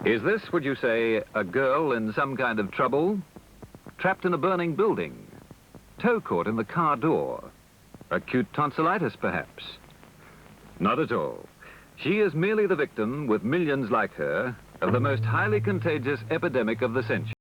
Is this, would you say, a girl in some kind of trouble? Trapped in a burning building? Toe caught in the car door? Acute tonsillitis, perhaps? Not at all. She is merely the victim, with millions like her, of the most highly contagious epidemic of the century.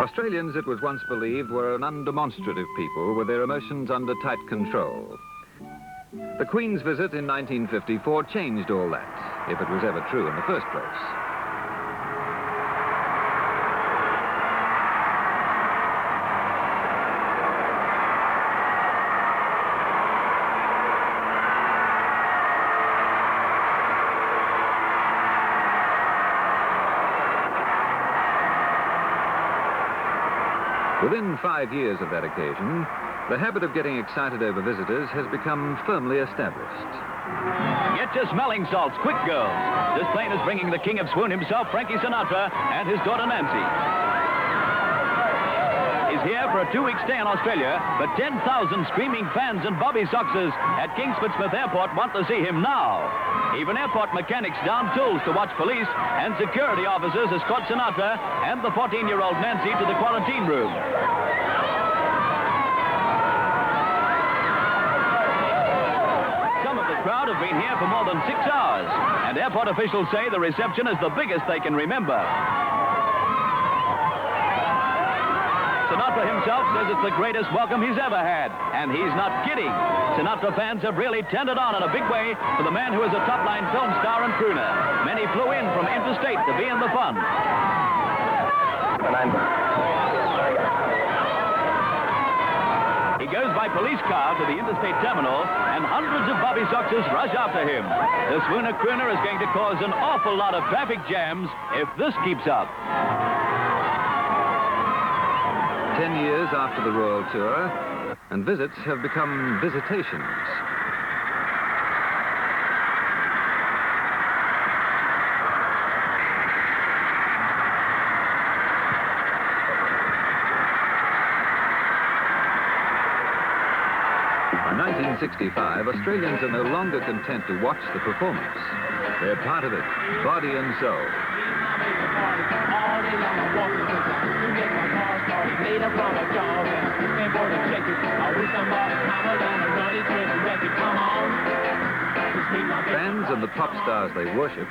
Australians, it was once believed, were an undemonstrative people with their emotions under tight control. The Queen's visit in 1954 changed all that, if it was ever true in the first place. Within 5 years of that occasion, the habit of getting excited over visitors has become firmly established. Get your smelling salts, quick, girls. This plane is bringing the king of swoon himself, Frankie Sinatra, and his daughter Nancy. He's here for a 2-week stay in Australia, but 10,000 screaming fans and Bobby Soxers at Kingsford Smith Airport want to see him now. Even airport mechanics down tools to watch police, and security officers escort Sinatra and the 14-year-old Nancy to the quarantine room. Some of the crowd have been here for more than 6 hours, and airport officials say the reception is the biggest they can remember. Sinatra himself says it's the greatest welcome he's ever had, and he's not kidding. Sinatra fans have really turned it on in a big way for the man who is a top-line film star and crooner. Many flew in from interstate to be in the fun. He goes by police car to the interstate terminal, and hundreds of Bobby Soxers rush after him. The swooner crooner is going to cause an awful lot of traffic jams if this keeps up. 10 years after the Royal Tour, and visits have become visitations. By 1965, Australians are no longer content to watch the performance. They're part of it, body and soul. Fans and the pop stars they worship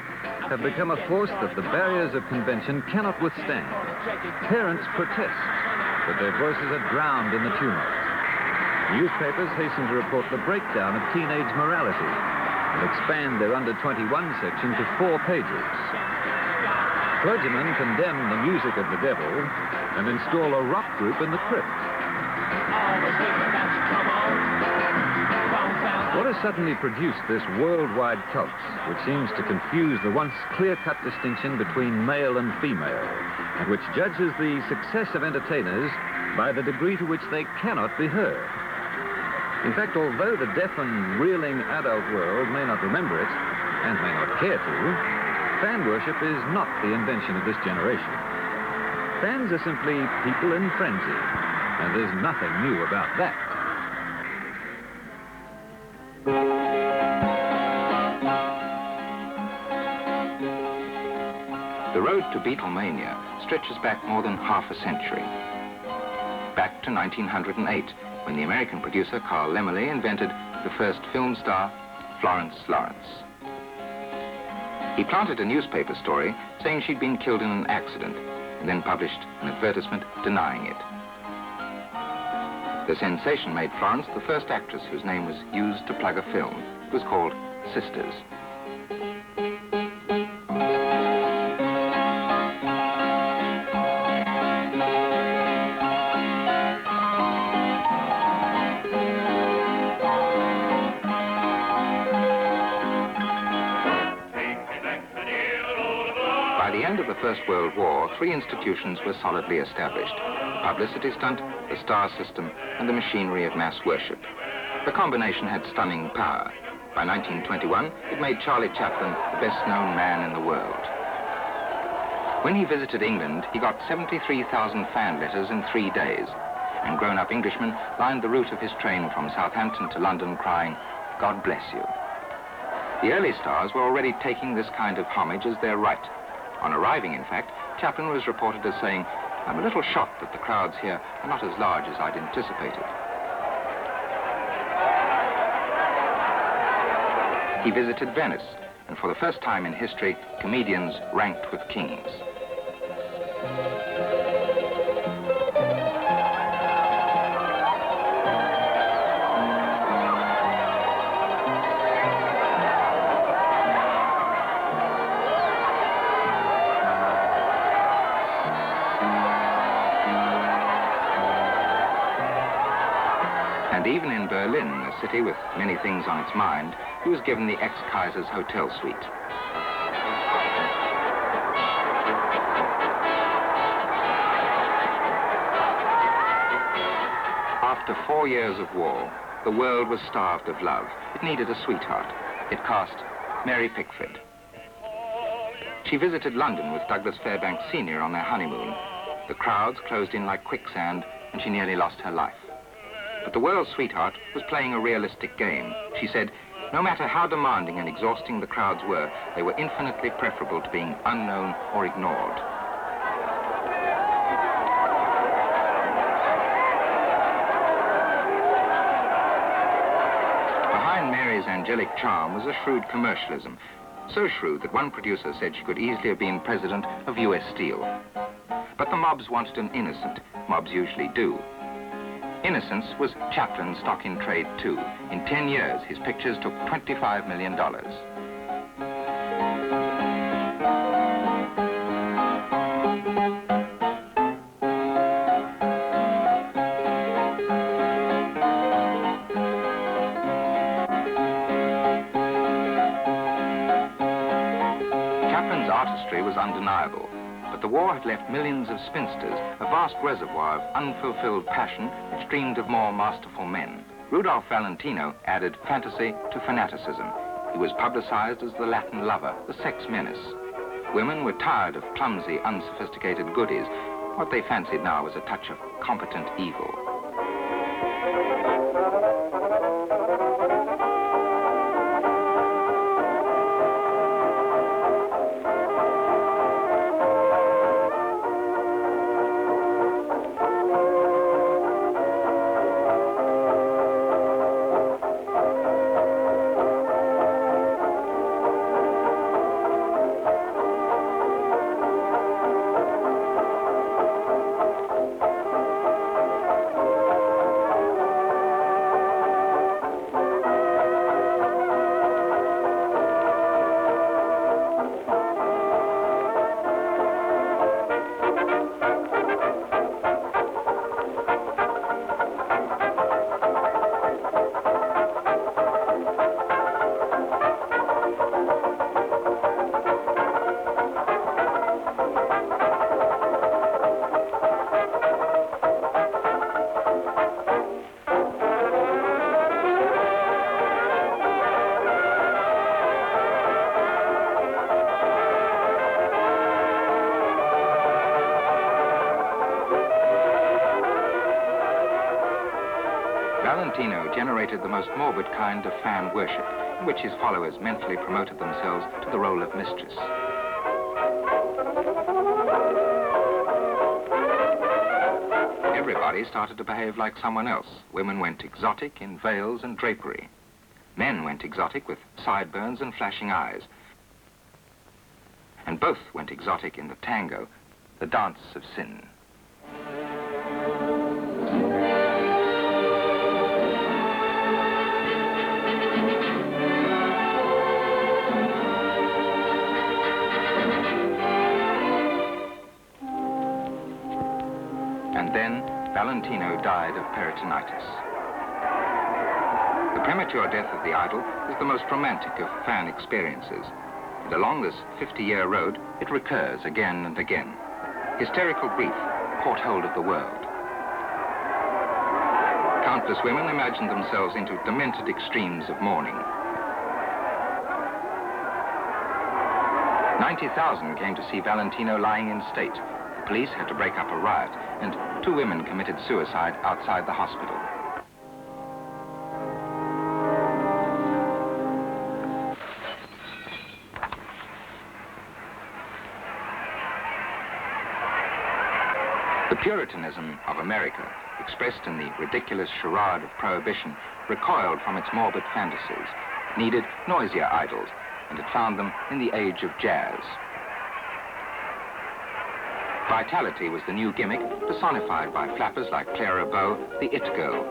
have become a force that the barriers of convention cannot withstand. Parents protest, but their voices are drowned in the tumult. Newspapers hasten to report the breakdown of teenage morality and expand their under-21 section to 4 pages. Clergymen condemn the music of the devil and install a rock group in the crypt. What has suddenly produced this worldwide cult, which seems to confuse the once clear-cut distinction between male and female, and which judges the success of entertainers by the degree to which they cannot be heard? In fact, although the deaf and reeling adult world may not remember it, and may not care to, fan worship is not the invention of this generation. Fans are simply people in frenzy, and there's nothing new about that. The road to Beatlemania stretches back more than half a century. Back to 1908, when the American producer Carl Laemmle invented the first film star, Florence Lawrence. He planted a newspaper story saying she'd been killed in an accident, and then published an advertisement denying it. The sensation made Florence the first actress whose name was used to plug a film. It was called Sisters. By the end of the First World War, three institutions were solidly established: the publicity stunt, the star system, and the machinery of mass worship. The combination had stunning power. By 1921, it made Charlie Chaplin the best-known man in the world. When he visited England, he got 73,000 fan letters in 3 days, and grown-up Englishmen lined the route of his train from Southampton to London crying, "God bless you." The early stars were already taking this kind of homage as their right. On arriving, in fact, Chaplin was reported as saying, "I'm a little shocked that the crowds here are not as large as I'd anticipated." He visited Venice, and for the first time in history, comedians ranked with kings. And even in Berlin, a city with many things on its mind, he was given the ex-Kaiser's hotel suite. After 4 years of war, the world was starved of love. It needed a sweetheart. It cast Mary Pickford. She visited London with Douglas Fairbanks Sr. on their honeymoon. The crowds closed in like quicksand, and she nearly lost her life. But the world's sweetheart was playing a realistic game. She said, no matter how demanding and exhausting the crowds were, they were infinitely preferable to being unknown or ignored. Behind Mary's angelic charm was a shrewd commercialism, so shrewd that one producer said she could easily have been president of US Steel. But the mobs wanted an innocent. Mobs usually do. Innocence was Chaplin's stock in trade too. In 10 years, his pictures took $25 million. Chaplin's artistry was undeniable. But the war had left millions of spinsters, a vast reservoir of unfulfilled passion which dreamed of more masterful men. Rudolph Valentino added fantasy to fanaticism. He was publicized as the Latin lover, the sex menace. Women were tired of clumsy, unsophisticated goodies. What they fancied now was a touch of competent evil. Valentino generated the most morbid kind of fan worship, in which his followers mentally promoted themselves to the role of mistress. Everybody started to behave like someone else. Women went exotic in veils and drapery. Men went exotic with sideburns and flashing eyes. And both went exotic in the tango, the dance of sin. And then Valentino died of peritonitis. The premature death of the idol is the most romantic of fan experiences. And along this 50-year road, it recurs again and again. Hysterical grief caught hold of the world. Countless women imagined themselves into demented extremes of mourning. 90,000 came to see Valentino lying in state. The police had to break up a riot, and 2 women committed suicide outside the hospital. The Puritanism of America, expressed in the ridiculous charade of prohibition, recoiled from its morbid fantasies, needed noisier idols, and had found them in the age of jazz. Vitality was the new gimmick, personified by flappers like Clara Bow, the It Girl.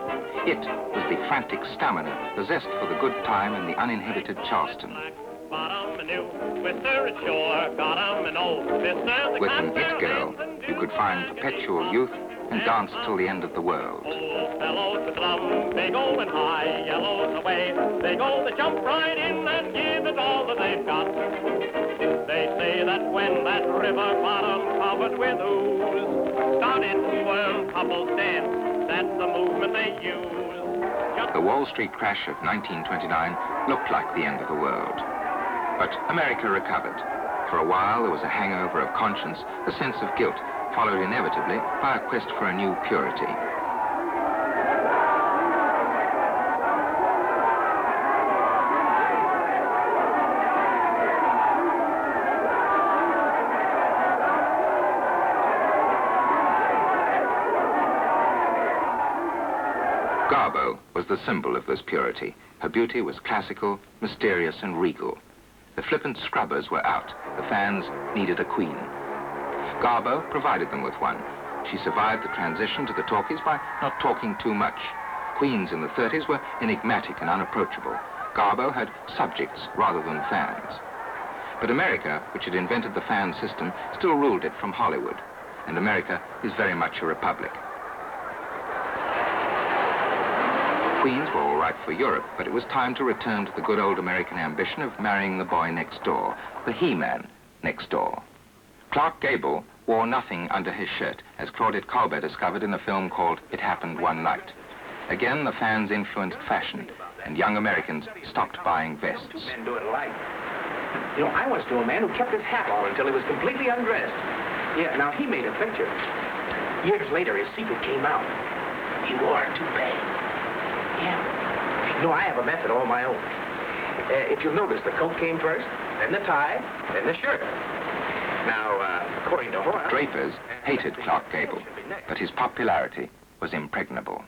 It was the frantic stamina, the zest for the good time in the uninhibited Charleston. With an It Girl, you could find perpetual youth and dance till the end of the world. Fellows with lum, they go and high, yellows away. They go, they jump right in and give it all that they've got. They say that when that river bottom covered with ooze started to whirl couples dance, that's the movement they use. The Wall Street crash of 1929 looked like the end of the world. But America recovered. For a while, there was a hangover of conscience, a sense of guilt, followed inevitably by a quest for a new purity. Garbo was the symbol of this purity. Her beauty was classical, mysterious, and regal. The flippant scrubbers were out. The fans needed a queen. Garbo provided them with one. She survived the transition to the talkies by not talking too much. Queens in the 30s were enigmatic and unapproachable. Garbo had subjects rather than fans. But America, which had invented the fan system, still ruled it from Hollywood. And America is very much a republic. Queens were all right for Europe, but it was time to return to the good old American ambition of marrying the boy next door, the he-man next door. Clark Gable wore nothing under his shirt, as Claudette Colbert discovered in a film called It Happened One Night. Again, the fans influenced fashion, and young Americans stopped buying vests. Men do it alike. You know, I once knew a man who kept his hat on until he was completely undressed. Yeah, now he made a picture. Years later, his secret came out. He wore a toupee. Yeah. No, I have a method all my own. If you'll notice, the coat came first, then the tie, then the shirt. Now, according to Hoyle... Drapers hated Clark Gable, but his popularity was impregnable.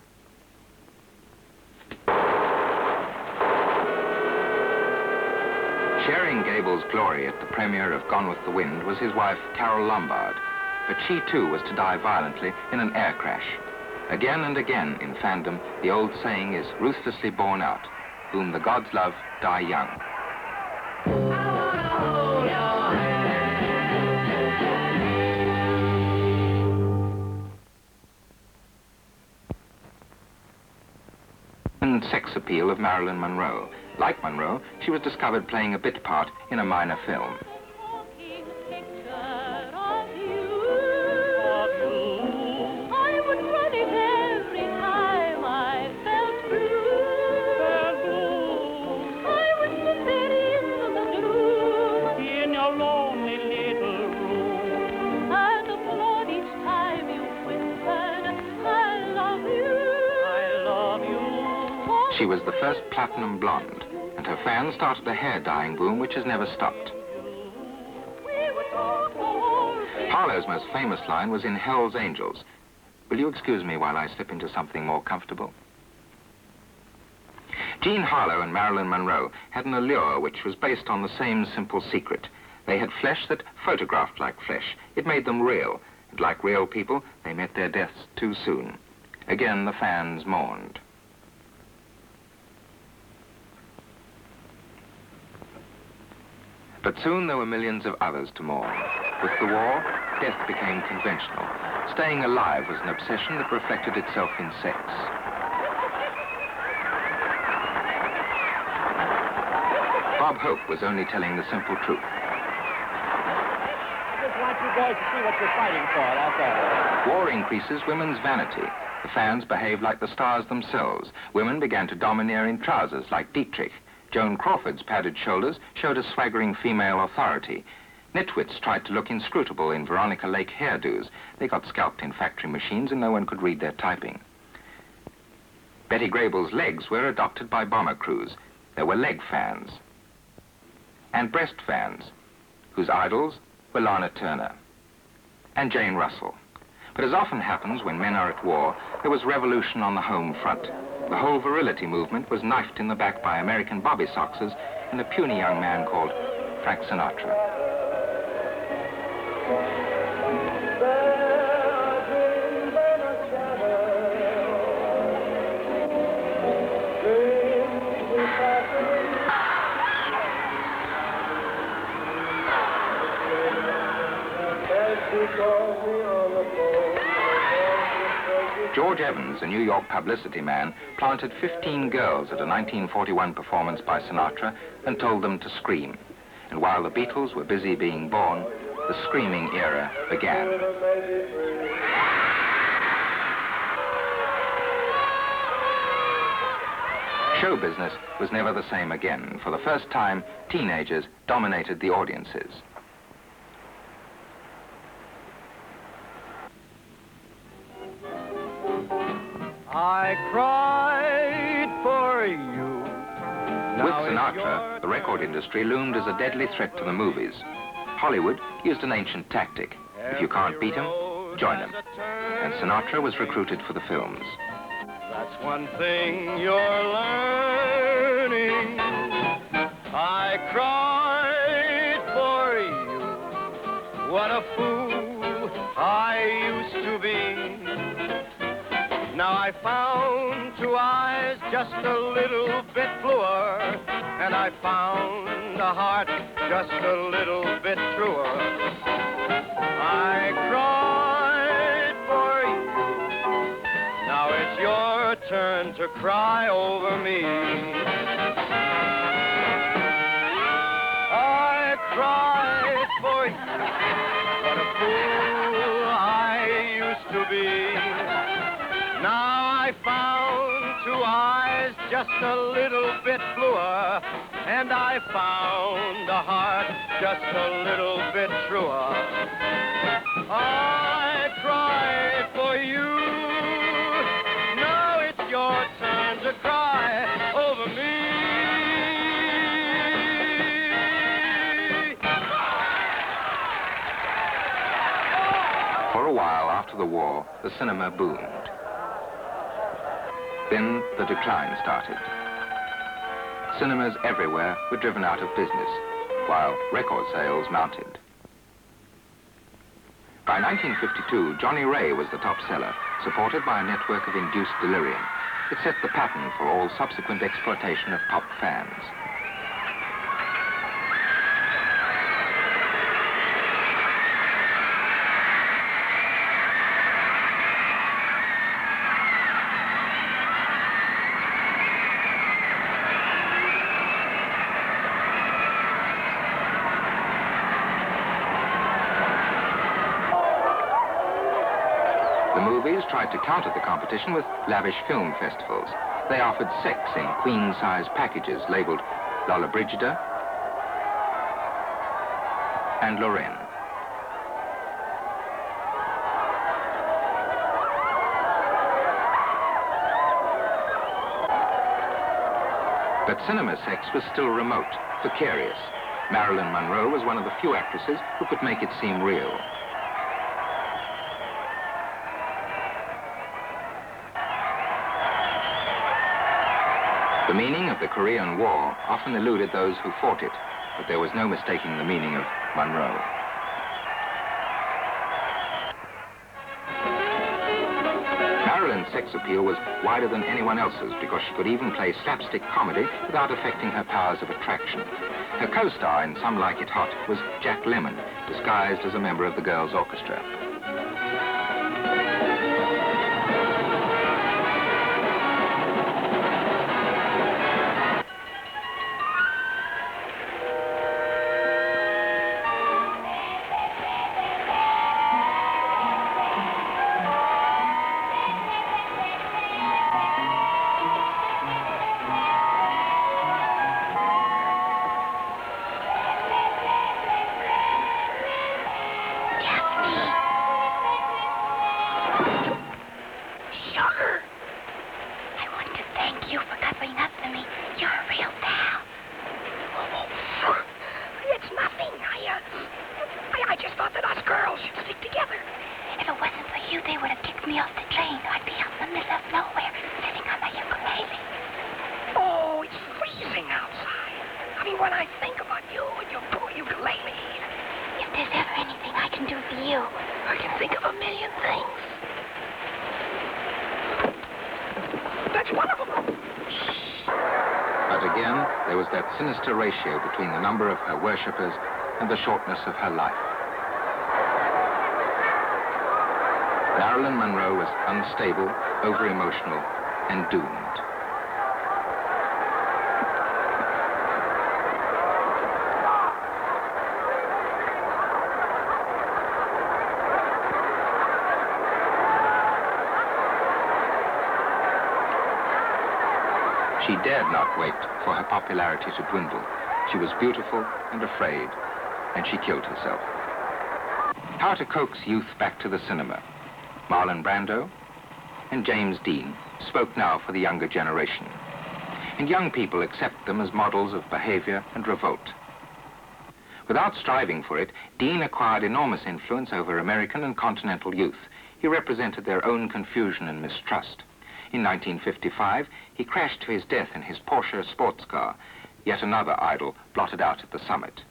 Sharing Gable's glory at the premiere of Gone with the Wind was his wife, Carole Lombard, but she too was to die violently in an air crash. Again and again in fandom, the old saying is ruthlessly borne out, whom the gods love die young. And sex appeal of Marilyn Monroe. Like Monroe, she was discovered playing a bit part in a minor film. She was the first platinum blonde, and her fans started a hair dyeing boom which has never stopped. Harlow's most famous line was in Hell's Angels. Will you excuse me while I slip into something more comfortable? Jean Harlow and Marilyn Monroe had an allure which was based on the same simple secret. They had flesh that photographed like flesh. It made them real, and like real people, they met their deaths too soon. Again, the fans mourned. But soon there were millions of others to mourn. With the war, death became conventional. Staying alive was an obsession that reflected itself in sex. Bob Hope was only telling the simple truth. I just want you boys to see what you're fighting for, that's all. War increases women's vanity. The fans behaved like the stars themselves. Women began to domineer in trousers like Dietrich. Joan Crawford's padded shoulders showed a swaggering female authority. Nitwits tried to look inscrutable in Veronica Lake hairdos. They got scalped in factory machines and no one could read their typing. Betty Grable's legs were adopted by bomber crews. There were leg fans and breast fans, whose idols were Lana Turner and Jane Russell. But as often happens when men are at war, there was revolution on the home front. The whole virility movement was knifed in the back by American bobby soxers and a puny young man called Frank Sinatra. George Evans, a New York publicity man, planted 15 girls at a 1941 performance by Sinatra and told them to scream. And while the Beatles were busy being born, the screaming era began. Show business was never the same again. For the first time, teenagers dominated the audiences. I cried for you. With Sinatra, the record industry loomed as a deadly threat to the movies. Hollywood used an ancient tactic. If you can't beat him, join him. And Sinatra was recruited for the films. That's one thing you're learning. I cried for you. What a fool I used to be. Now I found two eyes just a little bit bluer, and I found a heart just a little bit truer. I cried for you. Now it's your turn to cry over me. I cried for you. What a fool I used to be. Now I found two eyes just a little bit bluer, and I found a heart just a little bit truer. I cried for you. Now it's your turn to cry over me. For a while after the war, the cinema boomed. Then the decline started. Cinemas everywhere were driven out of business, while record sales mounted. By 1952, Johnny Ray was the top seller, supported by a network of induced delirium. It set the pattern for all subsequent exploitation of pop fans. Tried to counter the competition with lavish film festivals. They offered sex in queen-size packages labeled Lollobrigida and Lorraine. But cinema sex was still remote, precarious. Marilyn Monroe was one of the few actresses who could make it seem real. The meaning of the Korean War often eluded those who fought it, but there was no mistaking the meaning of Monroe. Marilyn's sex appeal was wider than anyone else's because she could even play slapstick comedy without affecting her powers of attraction. Her co-star in Some Like It Hot was Jack Lemmon, disguised as a member of the girls' orchestra. Sinister ratio between the number of her worshippers and the shortness of her life. Marilyn Monroe was unstable, over-emotional, and doomed. She dared not wait for her popularity to dwindle. She was beautiful and afraid, and she killed herself. How to coax youth back to the cinema? Marlon Brando and James Dean spoke now for the younger generation. And young people accept them as models of behavior and revolt. Without striving for it, Dean acquired enormous influence over American and continental youth. He represented their own confusion and mistrust. In 1955, he crashed to his death in his Porsche sports car, yet another idol blotted out at the summit.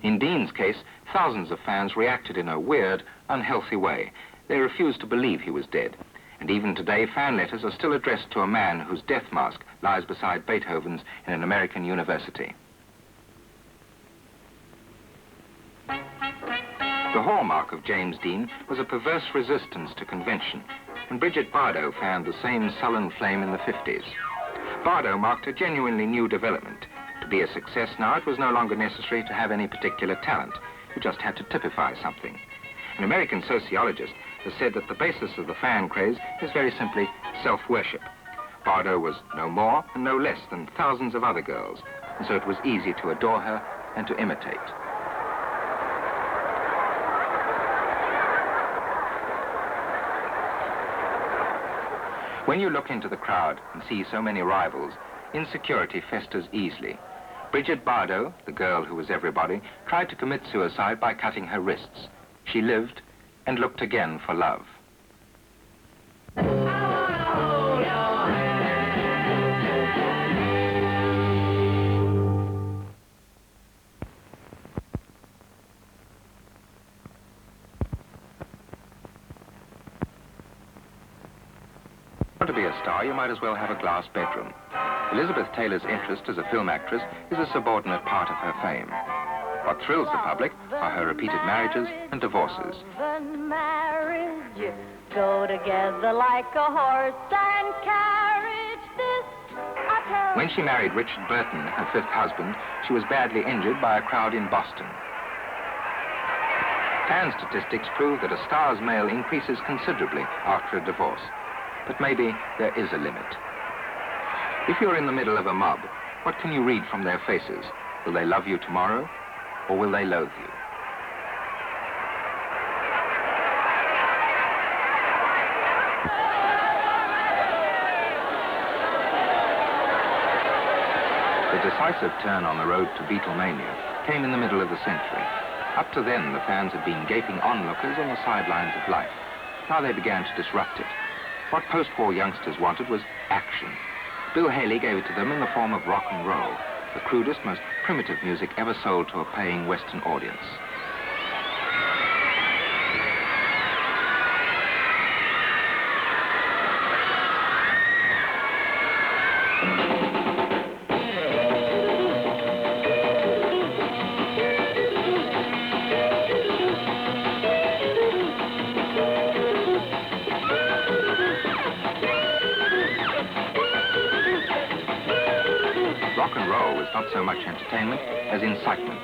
In Dean's case, thousands of fans reacted in a weird, unhealthy way. They refused to believe he was dead. And even today, fan letters are still addressed to a man whose death mask lies beside Beethoven's in an American university. The hallmark of James Dean was a perverse resistance to convention, and Bridget Bardot fanned the same sullen flame in the 50s. Bardot marked a genuinely new development. To be a success now, it was no longer necessary to have any particular talent. You just had to typify something. An American sociologist has said that the basis of the fan craze is very simply self-worship. Bardot was no more and no less than thousands of other girls, and so it was easy to adore her and to imitate. When you look into the crowd and see so many rivals, insecurity festers easily. Bridget Bardot, the girl who was everybody, tried to commit suicide by cutting her wrists. She lived and looked again for love. To be a star, you might as well have a glass bedroom. Elizabeth Taylor's interest as a film actress is a subordinate part of her fame. What thrills the public are her repeated marriages and divorces. Marriage go together like a horse and carriage. When she married Richard Burton, her fifth husband, she was badly injured by a crowd in Boston. Fan statistics prove that a star's male increases considerably after a divorce. But maybe there is a limit. If you're in the middle of a mob, what can you read from their faces? Will they love you tomorrow, or will they loathe you? The decisive turn on the road to Beatlemania came in the middle of the century. Up to then, the fans had been gaping onlookers on the sidelines of life. Now they began to disrupt it. What post-war youngsters wanted was action. Bill Haley gave it to them in the form of rock and roll, the crudest, most primitive music ever sold to a paying Western audience. Rock and roll was not so much entertainment as incitement.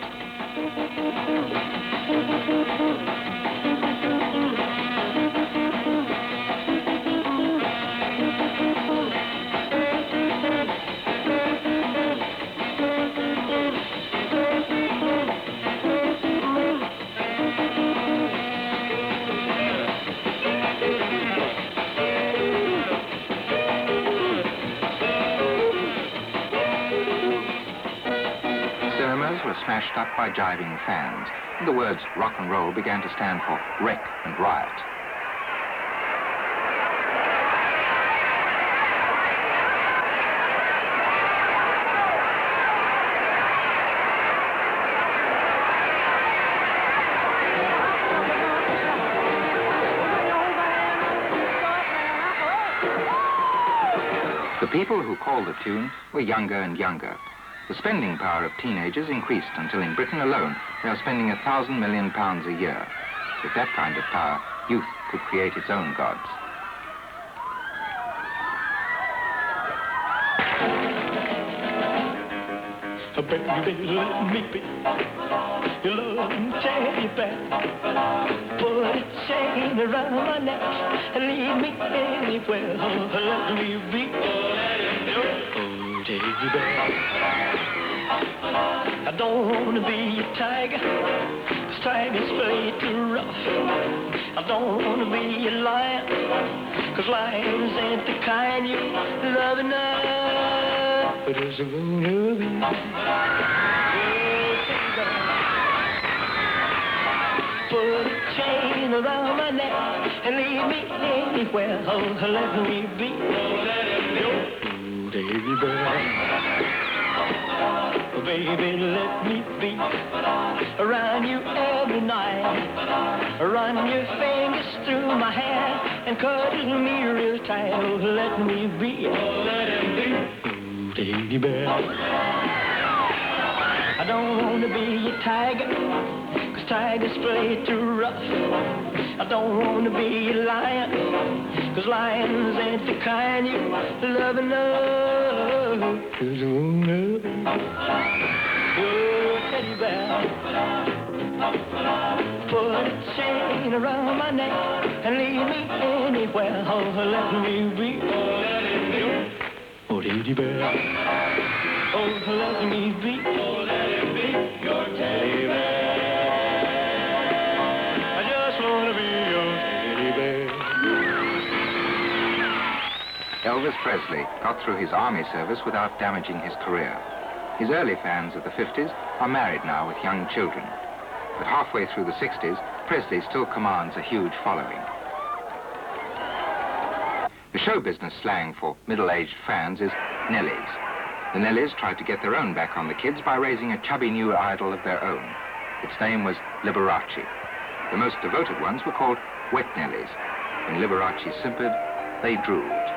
Were smashed up by jiving fans, and the words rock and roll began to stand for wreck and riot. The people who called the tune were younger and younger. The spending power of teenagers increased until in Britain alone they are spending £1,000 million a year. With that kind of power, youth could create its own gods. Baby, let me be your loving teddy bear. Put a chain around my neck and lead me anywhere. Let me be, oh, teddy bear. I don't want to be a tiger, 'cause tigers play too rough. I don't want to be a lion, 'cause lions ain't the kind you love enough. But it's gonna be put a chain around my neck and leave me anywhere. Oh, let me be, oh, baby bear. Baby, let me be around you every night. Run your fingers through my hair and cuddle me real tight. Oh, let me be, oh, teddy bear. I don't want to be a tiger, 'cause tigers play too rough. I don't want to be a lion, 'cause lions ain't the kind you love enough. 'Cause I wanna be your teddy bear. Put a chain around my neck and leave me anywhere. Oh, let me be, oh, teddy bear. Oh, let me be, oh, let it be your teddy bear. I just want to be your teddy bear. Elvis Presley got through his army service without damaging his career. His early fans of the 50s are married now with young children. But halfway through the 60s, Presley still commands a huge following. The show business slang for middle-aged fans is Nellies. The Nellies tried to get their own back on the kids by raising a chubby new idol of their own. Its name was Liberace. The most devoted ones were called Wet Nellies. When Liberace simpered, they drooled.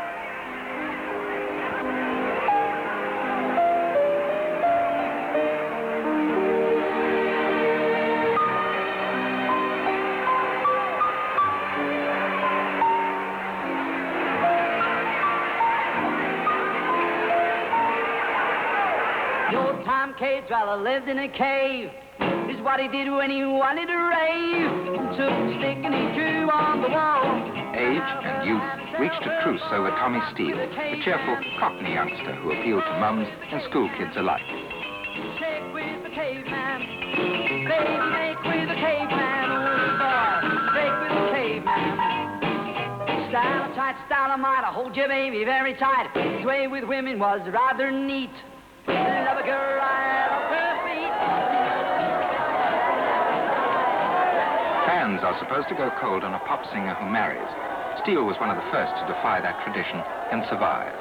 Cave dweller lived in a cave. This is what he did when he wanted to rave. He took a stick and he drew on the wall. Age and youth reached a truce over Tommy Steele, the cheerful Cockney youngster who appealed to mums and school kids alike. Shake with the caveman, baby, make with the caveman, oh boy, break with the caveman. Style tight, style of might, I hold your baby very tight. His way with women was rather neat. Love a girl right off her feet. Fans are supposed to go cold on a pop singer who marries. Steele was one of the first to defy that tradition and survive.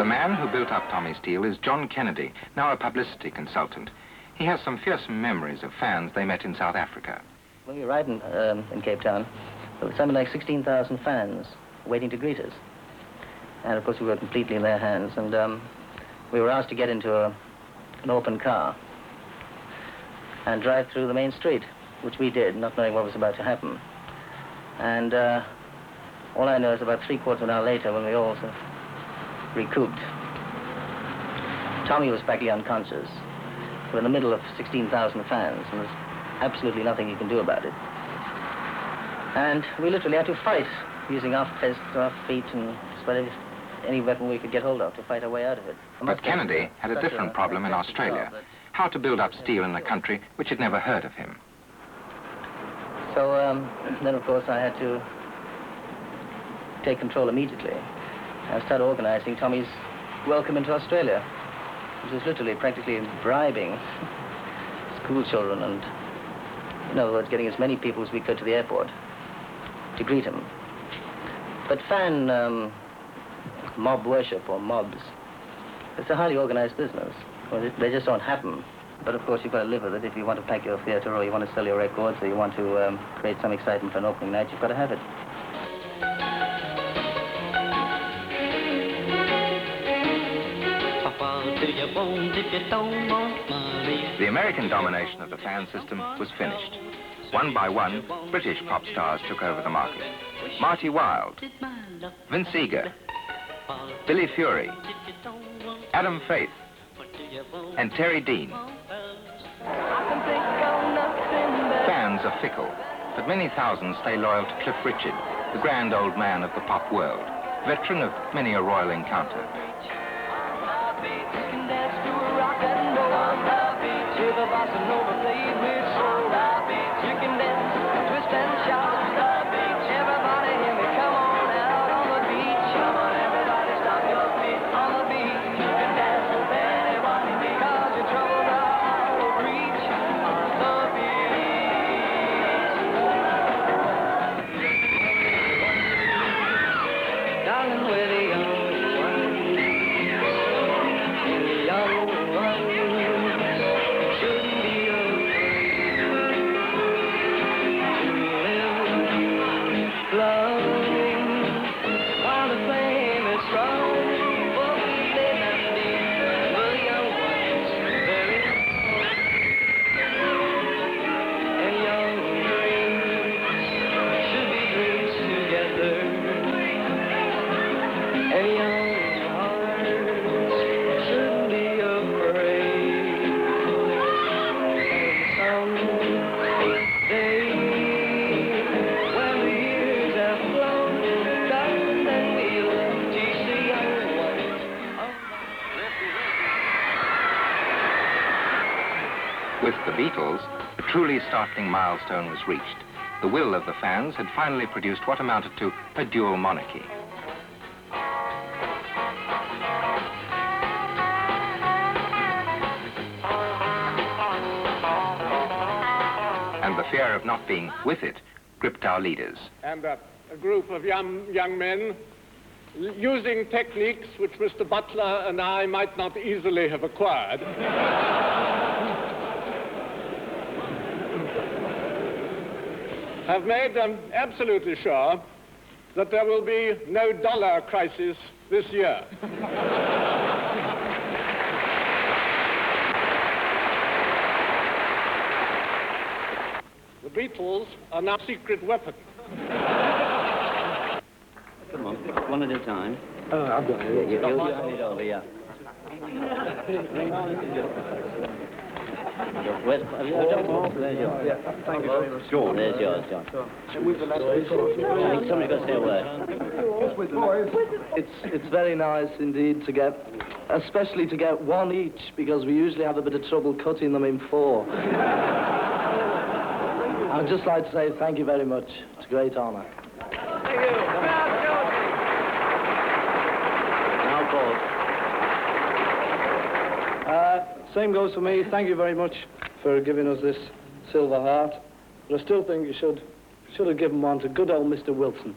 The man who built up Tommy Steele is John Kennedy, now a publicity consultant. He has some fearsome memories of fans they met in South Africa. When we were riding in Cape Town, there was something like 16,000 fans waiting to greet us. And of course we were completely in their hands, and we were asked to get into an open car and drive through the main street, which we did, not knowing what was about to happen. And all I know is about 3/4 of an hour later, when we all sort of recouped, Tommy was practically unconscious. We're in the middle of 16,000 fans, and there's absolutely nothing you can do about it. And we literally had to fight, using our fists, our feet, and just about any weapon we could get hold of to fight our way out of it. But Kennedy had a different problem in Australia. How to build up Steele in a country which had never heard of him. So then, of course, I had to take control immediately. I started organizing Tommy's welcome into Australia, which was literally practically bribing school children and, in other words, getting as many people as we could to the airport to greet him. But fan mob worship, or mobs, it's a highly organized business. Well, they just don't happen. But of course, you've got to live with it. If you want to pack your theater, or you want to sell your records, or you want to create some excitement for an opening night, you've got to have it. The American domination of the fan system was finished. One by one, British pop stars took over the market. Marty Wilde, Vince Eager, Billy Fury, Adam Faith, and Terry Dean. Fans are fickle, but many thousands stay loyal to Cliff Richard, the grand old man of the pop world, veteran of many a royal encounter. With the Beatles, a truly startling milestone was reached. The will of the fans had finally produced what amounted to a dual monarchy. And the fear of not being with it gripped our leaders. And a group of young men using techniques which Mr. Butler and I might not easily have acquired. Have made them absolutely sure that there will be no dollar crisis this year. The Beatles are now a secret weapon. Come on, one at a time. Oh, I've got it. You'll hand it over, yeah. Where's, have you there's yours. Yeah, thank you very much. John. There's yours, John. I think somebody's got to say a word. It's very nice indeed to get, especially to get one each, because we usually have a bit of trouble cutting them in 4. I'd just like to say thank you very much. It's a great honour. Thank you. Now, Paul. Same goes for me. Thank you very much for giving us this Silver Heart. But I still think you should have given one to good old Mr. Wilson.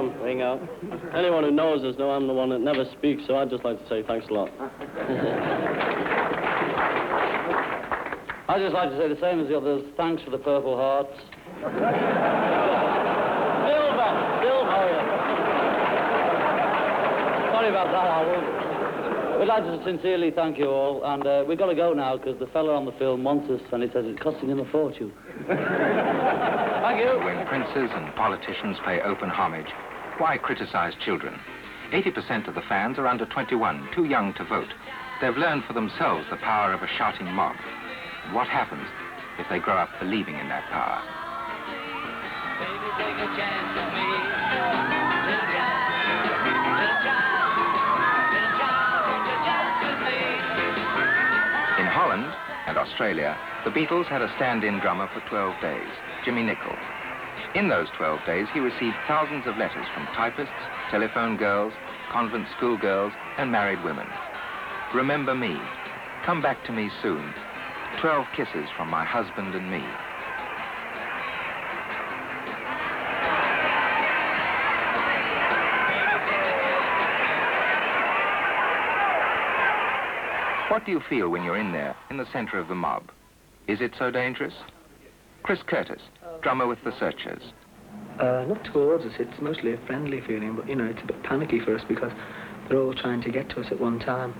on, Ringo. Anyone who knows us know I'm the one that never speaks, so I'd just like to say thanks a lot. I'd just like to say the same as the others. Thanks for the Purple Hearts. Bill, how are you? Sorry about that, Howard. We'd like to sincerely thank you all, and we've got to go now because the fella on the film wants us, and he says it's costing him a fortune. Thank you. When princes and politicians pay open homage, why criticize children? 80% of the fans are under 21, too young to vote. They've learned for themselves the power of a shouting mob. What happens if they grow up believing in that power? Baby, take a chance with me. Little chance with me. In Holland and Australia, the Beatles had a stand-in drummer for 12 days, Jimmy Nicol. In those 12 days, he received thousands of letters from typists, telephone girls, convent schoolgirls, and married women. Remember me. Come back to me soon. 12 kisses from my husband and me. What do you feel when you're in there, in the center of the mob? Is it so dangerous? Chris Curtis, drummer with the Searchers. Not towards us, it's mostly a friendly feeling, but, you know, it's a bit panicky for us because they're all trying to get to us at one time.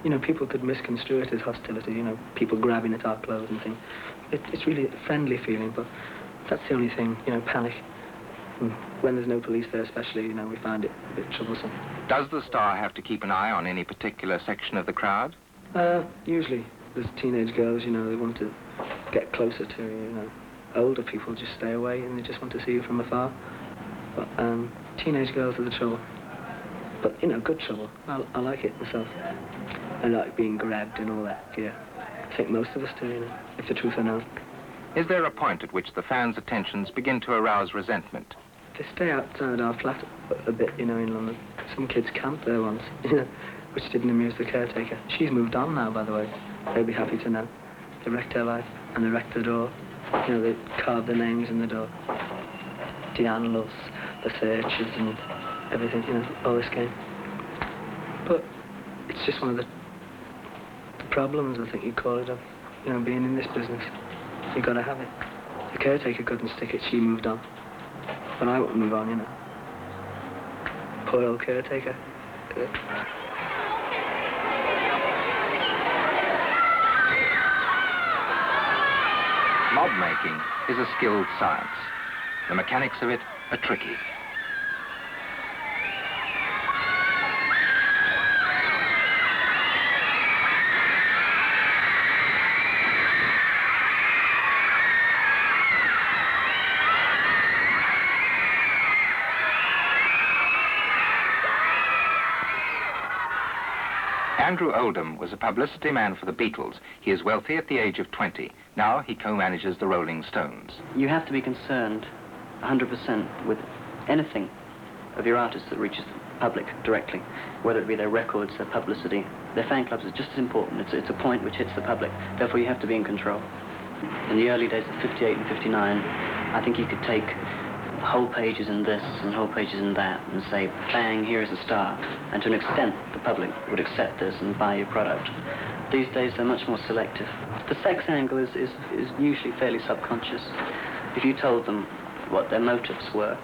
You know, people could misconstrue it as hostility, you know, people grabbing at our clothes and things. It's really a friendly feeling, but that's the only thing, you know, panic. And when there's no police there especially, you know, we find it a bit troublesome. Does the star have to keep an eye on any particular section of the crowd? Usually. There's teenage girls, you know, they want to get closer to you, you know. Older people just stay away and they just want to see you from afar. But teenage girls are the trouble. But, you know, good trouble. I like it myself. I like being grabbed and all that, yeah. I think most of us do, you know, if the truth are known. Is there a point at which the fans' attentions begin to arouse resentment? They stay outside our flat a bit, you know, in London. Some kids camped there once, you know, which didn't amuse the caretaker. She's moved on now, by the way. They'll be happy to know. They wrecked her life, and they wrecked the door. You know, they carved their names in the door. Deanne loves the Searchers and everything, you know, all this game. But it's just one of the problems, I think you'd call it, of, you know, being in this business. You gotta have it. The caretaker couldn't stick it, she moved on. But I wouldn't move on, you know. Poor old caretaker. Mob making is a skilled science. The mechanics of it are tricky. Andrew Oldham was a publicity man for the Beatles. He is wealthy at the age of 20. Now he co-manages the Rolling Stones. You have to be concerned 100% with anything of your artist that reaches the public directly, whether it be their records, their publicity. Their fan clubs is just as important. It's a point which hits the public. Therefore, you have to be in control. In the early days of 58 and 59, I think you could take whole pages in this and whole pages in that and say, bang, here is a star. And to an extent, the public would accept this and buy your product. These days, they're much more selective. The sex angle is usually fairly subconscious. If you told them what their motives were,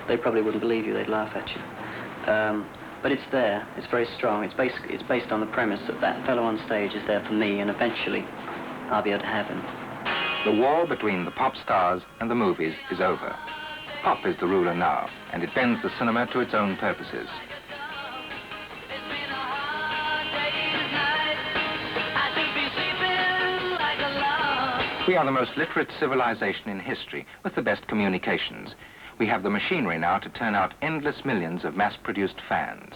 they probably wouldn't believe you, they'd laugh at you. But it's there, it's very strong. It's based on the premise that that fellow on stage is there for me, and eventually I'll be able to have him. The war between the pop stars and the movies is over. Pop is the ruler now, and it bends the cinema to its own purposes. We are the most literate civilization in history, with the best communications. We have the machinery now to turn out endless millions of mass-produced fans.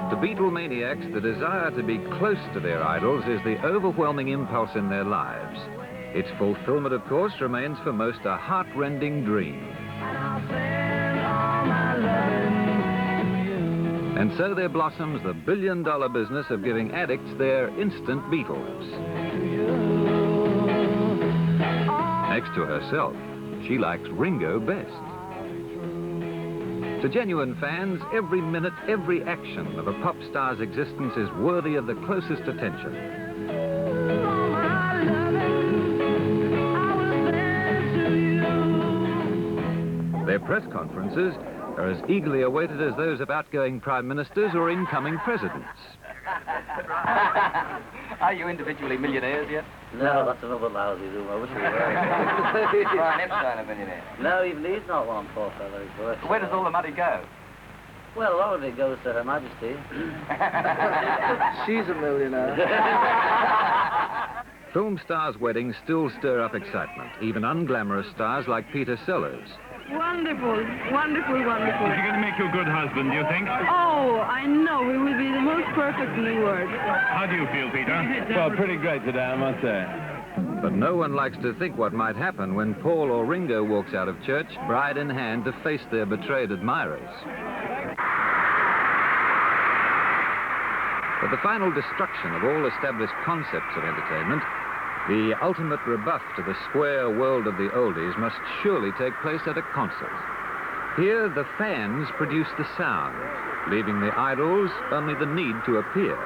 To Beatlemaniacs, the desire to be close to their idols is the overwhelming impulse in their lives. Its fulfillment, of course, remains for most a heart-rending dream. And so there blossoms the billion-dollar business of giving addicts their instant Beatles. Next to herself, she likes Ringo best. To genuine fans, every minute, every action of a pop star's existence is worthy of the closest attention. Their press conferences are as eagerly awaited as those of outgoing prime ministers or incoming presidents. Are you individually millionaires yet? No, that's another lousy room. I wish we were. Brian Epstein a millionaire. No, even he's not one, poor fellow. Where does all the money go? Well, a lot of it goes to Her Majesty. She's a millionaire. Film stars' weddings still stir up excitement, even unglamorous stars like Peter Sellers. Wonderful, wonderful, wonderful. Is he going to make you a good husband, do you think? Oh, I know. He will be the most perfect in the world. How do you feel, Peter? Well, pretty great today, I must say. But no one likes to think what might happen when Paul or Ringo walks out of church, bride in hand, to face their betrayed admirers. But the final destruction of all established concepts of entertainment, the ultimate rebuff to the square world of the oldies, must surely take place at a concert. Here, the fans produce the sound, leaving the idols only the need to appear.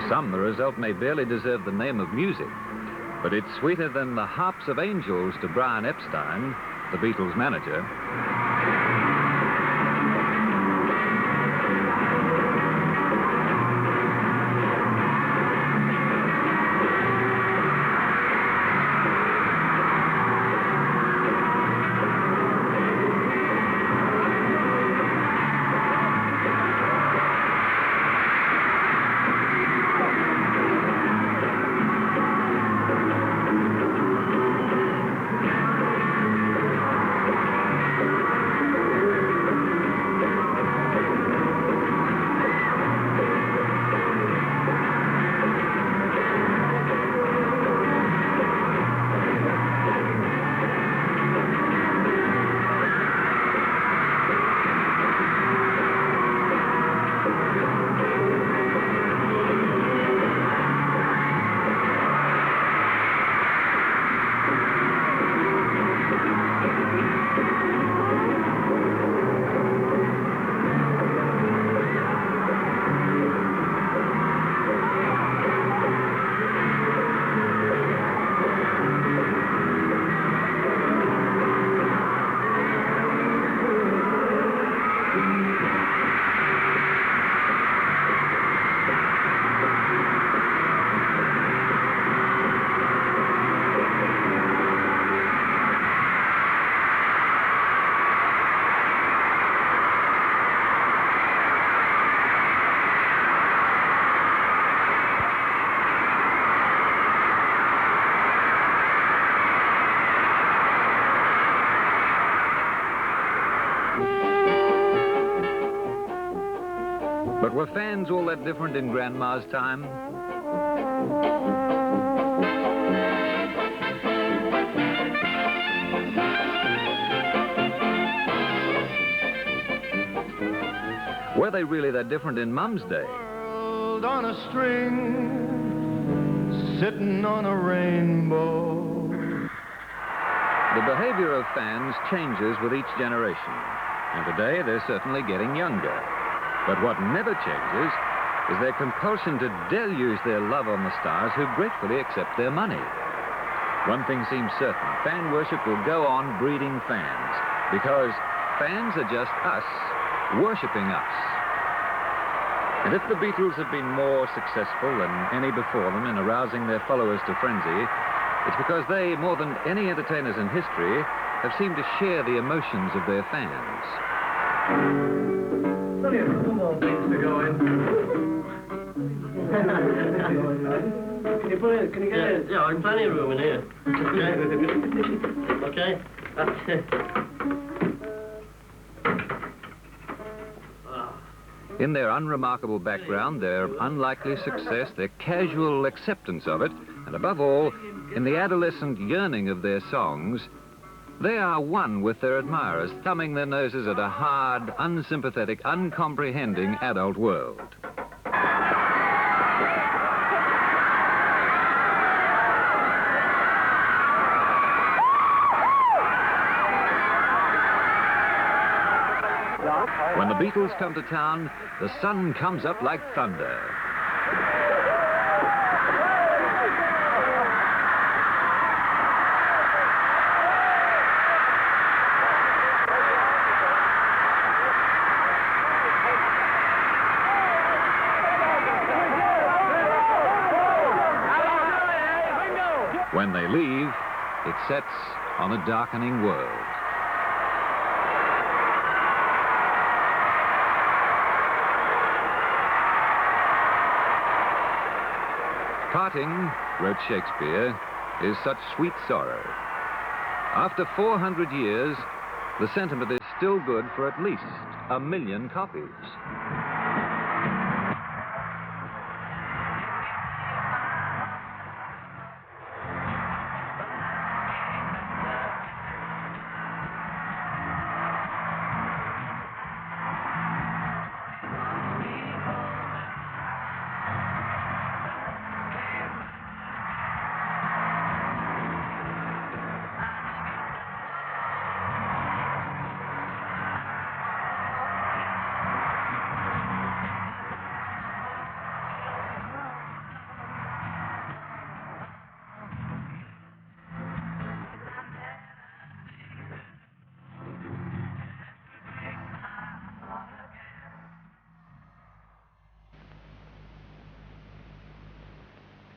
Some, the result may barely deserve the name of music, but it's sweeter than the harps of angels to Brian Epstein, the Beatles manager. But were fans all that different in Grandma's time? Were they really that different in Mum's day? World on a string, sitting on a rainbow. The behavior of fans changes with each generation, and today they're certainly getting younger. But what never changes is their compulsion to deluge their love on the stars who gratefully accept their money. One thing seems certain, fan worship will go on breeding fans, because fans are just us worshipping us. And if the Beatles have been more successful than any before them in arousing their followers to frenzy, it's because they, more than any entertainers in history, have seemed to share the emotions of their fans. Only a couple more things to go in. Can you put it? Can you get it? Yeah, I'm plenty of room in here. Okay. Okay. That's it. In their unremarkable background, their unlikely success, their casual acceptance of it, and above all, in the adolescent yearning of their songs, they are one with their admirers, thumbing their noses at a hard, unsympathetic, uncomprehending adult world. When the Beatles come to town, the sun comes up like thunder. When they leave, it sets on a darkening world. Parting, wrote Shakespeare, is such sweet sorrow. After 400 years, the sentiment is still good for at least 1 million copies.